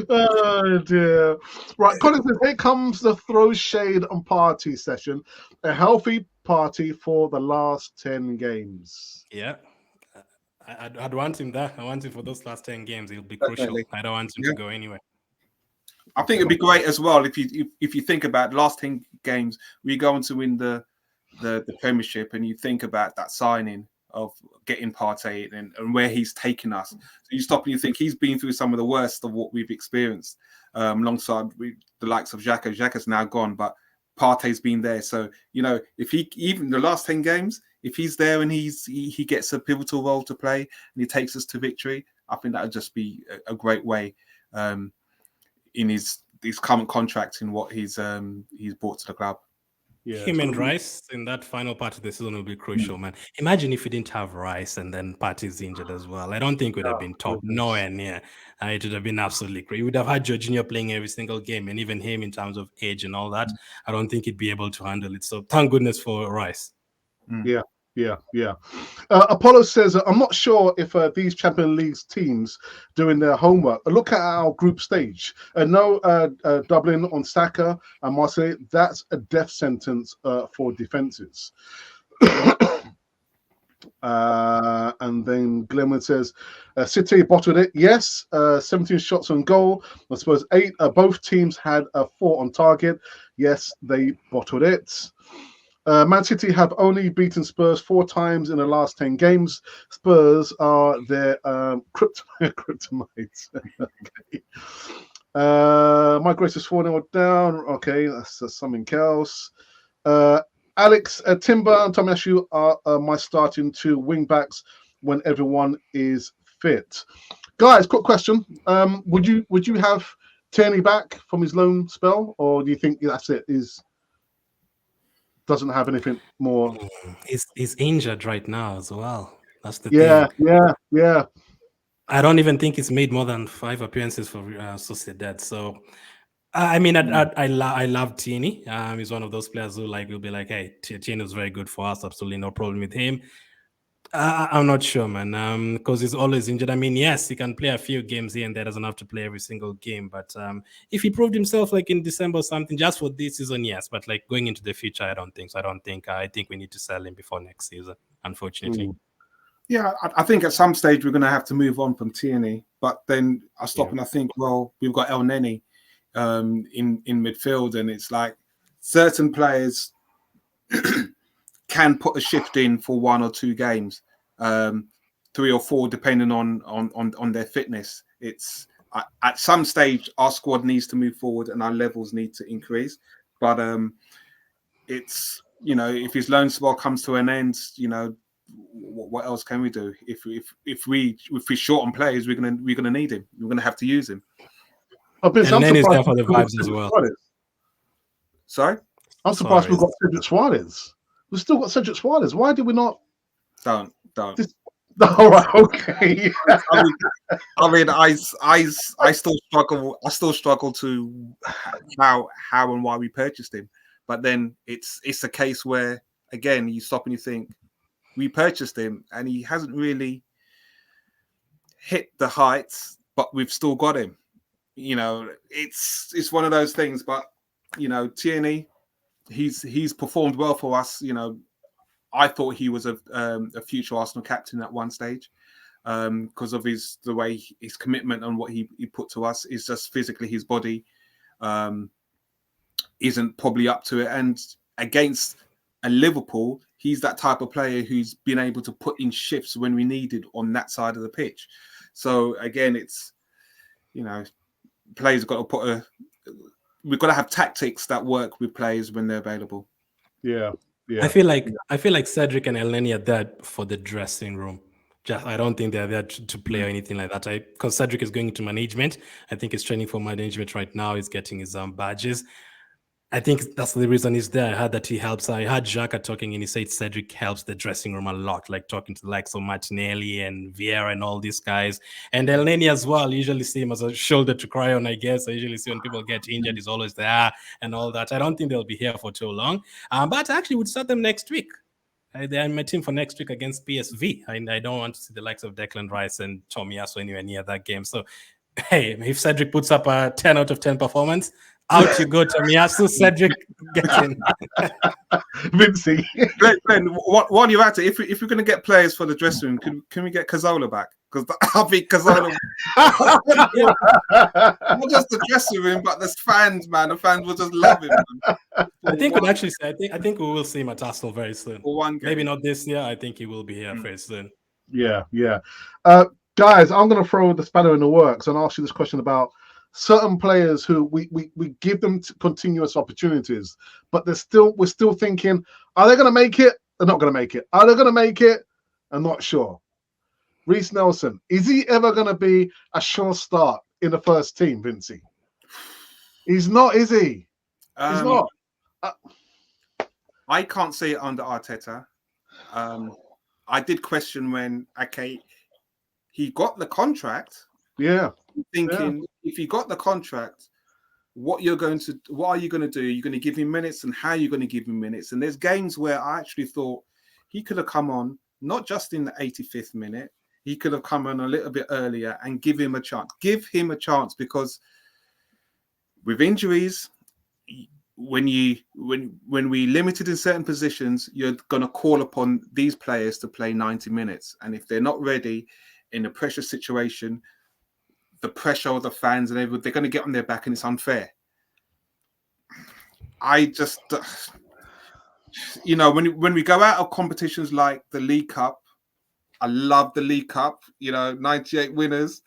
Oh dear. Right, Colin says, here comes the throw shade and party session. A healthy party for the last 10 games. Yeah. I'd want him there. I want him for those last 10 games. It'll be crucial. I don't want him to go anywhere. I think it'd be great as well if you think about the last 10 games, we go on to win the Premiership, and you think about that signing of getting Partey and where he's taken us. So you stop and you think he's been through some of the worst of what we've experienced, alongside the likes of Xhaka. Xhaka's now gone, but Partey's been there. So, if he, even the last 10 games, if he's there and he gets a pivotal role to play and he takes us to victory, I think that would just be a great way in his current contract in what he's brought to the club. Yeah, him and Rice in that final part of the season will be crucial, man. Imagine if we didn't have Rice and then Partey's injured as well. I don't think it would have been top, nowhere near. It would have been absolutely great. We would have had Jorginho playing every single game, and even him in terms of age and all that. I don't think he'd be able to handle it. So thank goodness for Rice. Yeah. Apollo says, I'm not sure if these Champions League teams doing their homework. Look at our group stage. No Dublin on Saka and Marseille. That's a death sentence for defenses. And then Glenwood says, City bottled it. Yes, 17 shots on goal. I suppose 8. Both teams had 4 on target. Yes, they bottled it. Man City have only beaten Spurs 4 times in the last 10 games. Spurs are their kryptonite. Okay. My Grace is 4-0 down. Okay, that's something else. Alex Timber and Tomiyasu are my starting 2 wing backs when everyone is fit. Guys, quick question. Would you have Tierney back from his loan spell, or do you think that's it? Doesn't have anything more. He's injured right now as well. That's the thing. Yeah. I don't even think he's made more than 5 appearances for Sociedad. So I mean, I love Tierney. He's one of those players who will be like, hey, Tierney was very good for us. Absolutely no problem with him. I'm not sure, man, because he's always injured. I mean, yes, he can play a few games here and there, doesn't have to play every single game. But if he proved himself like in December or something, just for this season, yes. But like going into the future, I don't think so. I think we need to sell him before next season, unfortunately. Yeah, I think at some stage we're going to have to move on from Tierney. But then I stop and I think, well, we've got El Neni in midfield, and it's like certain players can put a shift in for 1 or 2 games, 3 or 4, depending on their fitness. It's at some stage our squad needs to move forward and our levels need to increase. But it's, you know, if his loan spell comes to an end, you know, what else can we do? If we shorten players, we're gonna need him. We're gonna have to use him. And then he's there for the vibes as well. Sorry, I'm surprised we've got Cedric Suarez. We've still got Cedric Suarez. Why did we not? Don't. All right, okay. I mean, I still struggle. I still struggle to how and why we purchased him. But then it's a case where, again, you stop and you think, we purchased him and he hasn't really hit the heights, but we've still got him. You know, it's one of those things. But you know, Tierney, he's performed well for us. You know, I thought he was a future Arsenal captain at one stage because of his commitment and what he put to us. Is just physically his body isn't probably up to it, and against a Liverpool, he's that type of player who's been able to put in shifts when we needed on that side of the pitch. So again, it's, you know, players have got to we've got to have tactics that work with players when they're available. Yeah. I feel like Cedric and Elneny are there for the dressing room. I don't think they're there to play or anything like that. Because Cedric is going into management. I think he's training for management right now. He's getting his badges. I think that's the reason he's there. I heard that he helps. I heard Xhaka talking and he said Cedric helps the dressing room a lot, like talking to the likes of Martinelli and Vieira and all these guys. And Elneny as well. Usually see him as a shoulder to cry on, I guess. I usually see when people get injured, he's always there and all that. I don't think they'll be here for too long. But actually, we'd start them next week. They're my team for next week against PSV. I don't want to see the likes of Declan Rice and Tomiyasu anywhere near that game. So, hey, if Cedric puts up a 10 out of 10 performance, out you go, Tomiyasu. Cedric, get in. Vinci. Glenn, while you're at it, if we're going to get players for the dressing room, can we get Cazorla back? Because I think Cazorla, not just the dressing room, but there's fans, man. The fans will just love him. I think we will see him at Arsenal very soon. For one game. Maybe not this year. I think he will be here very soon. Yeah. Guys, I'm going to throw the spanner in the works and ask you this question about certain players who we give them continuous opportunities, but we're still thinking, are they going to make it? They're not going to make it. Are they going to make it? I'm not sure. Reece Nelson, is he ever going to be a sure start in the first team, Vinci? He's not, is he? He's not. I can't see it under Arteta. I did question when he got the contract. Yeah. Thinking if you got the contract, what are you going to do? You're going to give him minutes, and how you're going to give him minutes. And there's games where I actually thought he could have come on not just in the 85th minute. He could have come on a little bit earlier and give him a chance. Give him a chance, because with injuries, when we limited in certain positions, you're going to call upon these players to play 90 minutes, and if they're not ready in a pressure situation, the pressure of the fans and everything, they're going to get on their back, and it's unfair. I just, you know, when we go out of competitions like the League Cup, I love the League Cup, you know, 98 winners.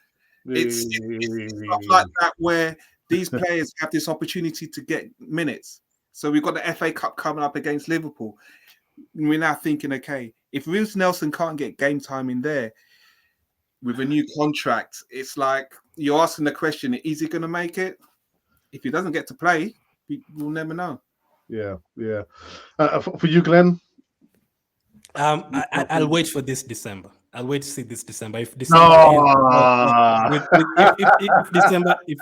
It's stuff like that where these players have this opportunity to get minutes. So we've got the FA Cup coming up against Liverpool. We're now thinking, okay, if Reece Nelson can't get game time in there with a new contract, it's like you're asking the question, is he going to make it? If he doesn't get to play, we'll never know. Yeah. For you, Glenn? I'll wait for this December. I'll wait to see this December. If No.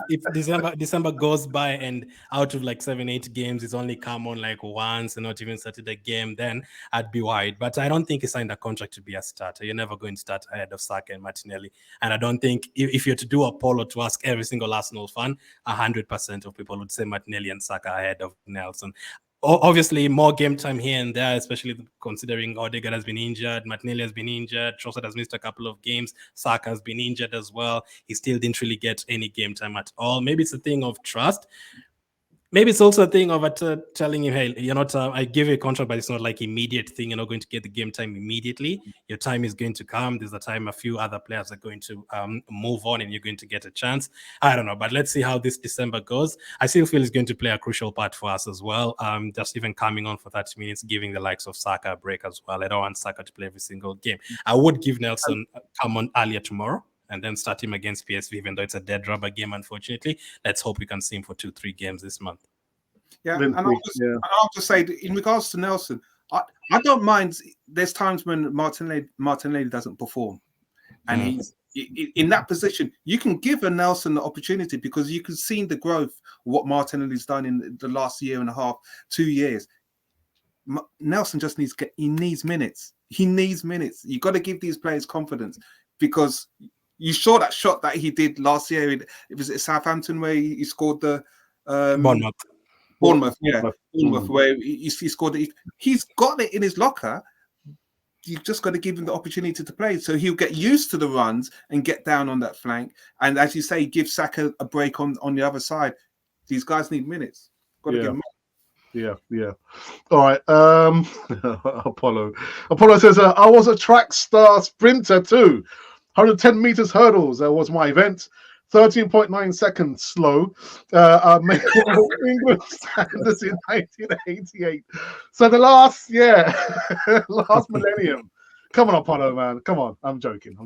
if December goes by and out of like 7-8 games, it's only come on like once and not even started a game, then I'd be worried. But I don't think he signed a contract to be a starter. You're never going to start ahead of Saka and Martinelli. And I don't think if you're to do a poll to ask every single Arsenal fan, 100% of people would say Martinelli and Saka ahead of Nelson. Obviously, more game time here and there, especially considering Odegaard has been injured, Martinelli has been injured, Trossard has missed a couple of games, Saka has been injured as well. He still didn't really get any game time at all. Maybe it's a thing of trust. Maybe it's also a thing of telling him, hey, you're not, I give you a contract, but it's not like immediate thing. You're not going to get the game time immediately. Your time is going to come. There's a time a few other players are going to move on and you're going to get a chance. I don't know, but let's see how this December goes. I still feel he's going to play a crucial part for us as well. Just even coming on for 30 minutes, giving the likes of Saka a break as well. I don't want Saka to play every single game. I would give Nelson come on earlier tomorrow and then start him against PSV, even though it's a dead rubber game, unfortunately. Let's hope we can see him for 2-3 games this month. Yeah, and I'll just say, in regards to Nelson, I don't mind. There's times when Martinelli doesn't perform, and he's in that position. You can give a Nelson the opportunity because you can see the growth of what Martinelli's done in the last year and a half, 2 years. Nelson just needs minutes. He needs minutes. You got to give these players confidence because you saw that shot that he did last year. It was at Southampton where he scored the Bournemouth, where he scored it. He's got it in his locker. You've just got to give him the opportunity to play. So he'll get used to the runs and get down on that flank. And as you say, give Saka a break on the other side. These guys need minutes. Got to give them. Yeah. All right. Apollo says, I was a track star sprinter too. 110 meters hurdles was my event. 13.9 seconds slow. Made England standards in 1988. So the last millennium. Come on, Apollo, man. Come on. I'm joking.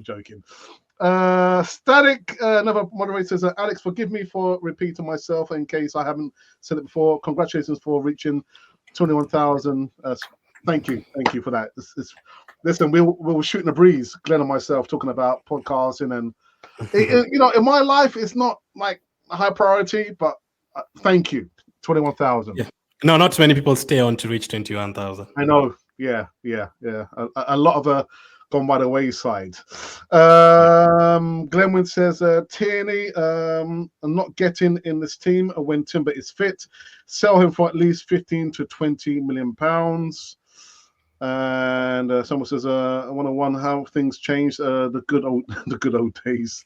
Static, another moderator says, Alex, forgive me for repeating myself in case I haven't said it before. Congratulations for reaching 21,000. Thank you for that. Listen, we were shooting a breeze, Glenn and myself, talking about podcasting and in my life, it's not like a high priority, but thank you. 21,000. Yeah. No, not too many people stay on to reach 21,000. I know. Yeah. A lot of gone by the wayside. Glenwood says, Tierney, I'm not getting in this team when Timber is fit. Sell him for at least 15 to 20 million pounds. And someone says, I want to wonder how things changed. The good old days.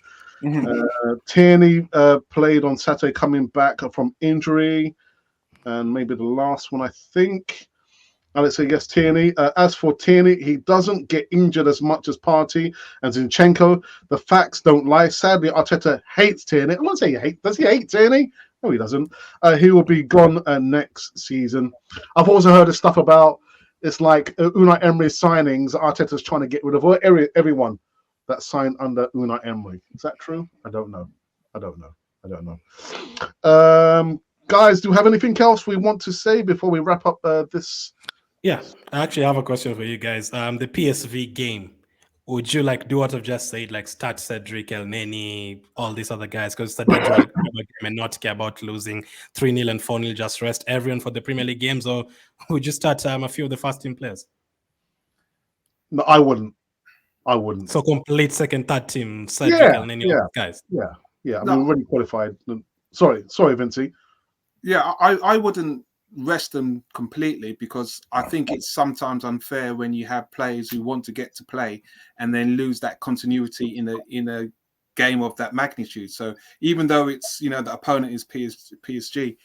Tierney played on Saturday, coming back from injury, and maybe the last one, I think. Alex said yes, Tierney. As for Tierney, he doesn't get injured as much as Partey and Zinchenko. The facts don't lie. Sadly, Arteta hates Tierney. I won't say does he hate Tierney? No, he doesn't. He will be gone next season. I've also heard this stuff about. It's like Unai Emery's signings. Arteta's trying to get rid of everyone that signed under Unai Emery. Is that true? I don't know. Guys, do you have anything else we want to say before we wrap up this? Yeah, I actually have a question for you guys. The PSV game. Would you do what I've just said, like start Cedric, El Neni, all these other guys, because it's a dead game and not care about losing 3-0 and 4-0, just rest everyone for the Premier League games, or would you start a few of the first team players? No, I wouldn't. So complete second, third team, Cedric, El Neni, all guys. Yeah. I mean, we're already qualified. Sorry, Vinci. Yeah, I wouldn't rest them completely because I think it's sometimes unfair when you have players who want to get to play and then lose that continuity in a game of that magnitude. So even though it's the opponent is PSV,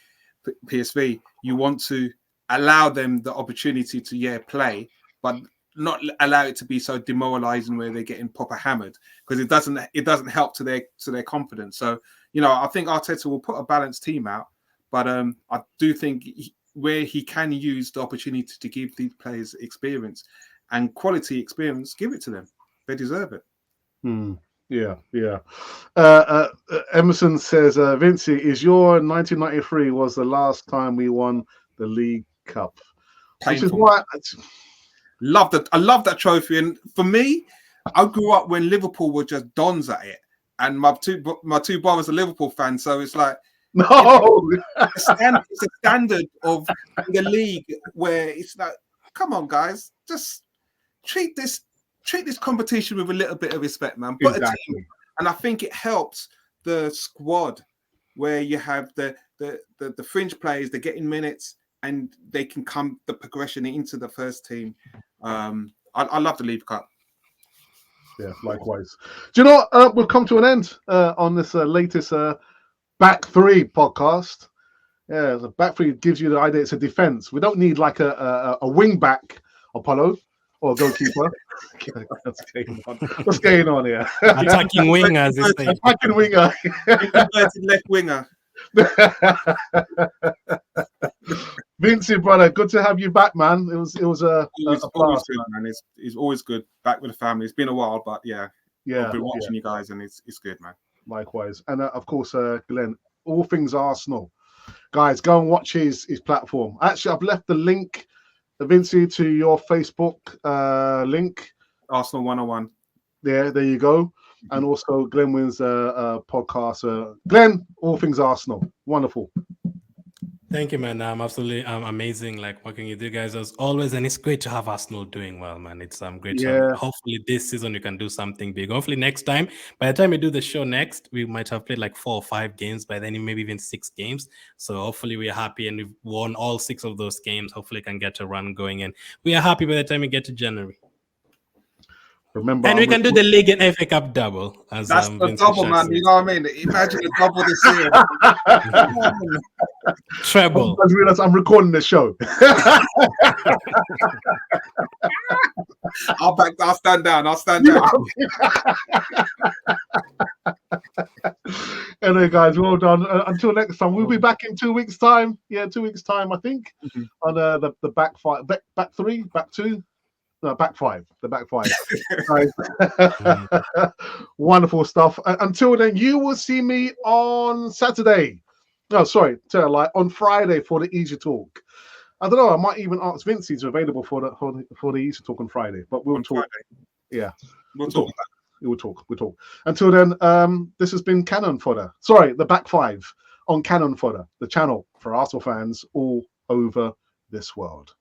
you want to allow them the opportunity to play, but not allow it to be so demoralizing where they're getting proper hammered, because it doesn't help to their confidence. So I think Arteta will put a balanced team out. But I do think where he can use the opportunity to give these players experience and quality experience, give it to them. They deserve it. Yeah. Emerson says, Vinci, is your 1993 was the last time we won the League Cup? Painful. Which is why I love that trophy. And for me, I grew up when Liverpool were just dons at it, and my two brothers are Liverpool fans, so it's like No, it's a standard of the league where it's like, come on, guys, just treat this competition with a little bit of respect, man. Put a team, and I think it helps the squad where you have the fringe players, they're getting minutes and they can come the progression into the first team. I love the League Cup. Yeah, likewise. Do you know what? We'll come to an end on this latest Back Three podcast. Yeah, the Back Three gives you the idea it's a defense. We don't need like a wing back, Apollo, or goalkeeper. What's going on here? Attacking wingers. Attacking winger. Inverted left winger. Vincey, brother, good to have you back, man. It was always good, man. It's always good back with the family. It's been a while, but yeah, I've been watching you guys, and it's good, man. Likewise, and of course, Glenn, all things Arsenal, guys, go and watch his platform. Actually, I've left the link, Vincey, to your Facebook link. Arsenal 101. Yeah, there you go. And also Glenn Wynn's podcast. Glenn, all things Arsenal. Wonderful. Thank you, man. Absolutely amazing, like working with you guys as always, and it's great to have Arsenal doing well, man. It's great. Yeah. Hopefully this season you can do something big. Hopefully next time, by the time we do the show next, we might have played like 4 or 5 games. By then, maybe even 6 games. So hopefully we're happy and we've won all 6 of those games. Hopefully can get a run going, and we are happy by the time we get to January. Remember, and we can do the league and FA Cup double. As that's the double, man. You know what I mean? Imagine a double this year. Treble. I realize I'm recording the show. I'll stand down. Anyway, guys, well done. Until next time, we'll be back in 2 weeks' time. Yeah, 2 weeks' time, I think. On the back 5, back 3, back 2. No, back 5. The back 5. Wonderful stuff. Until then, you will see me on Saturday. No, sorry, on Friday for the Easy Talk. I don't know. I might even ask Vince if he's available for the Easy Talk on Friday. But we'll talk. Friday. Yeah, we'll talk. We'll talk. Until then, this has been Cannon Fodder. Sorry, the back 5 on Cannon Fodder, the channel for Arsenal fans all over this world.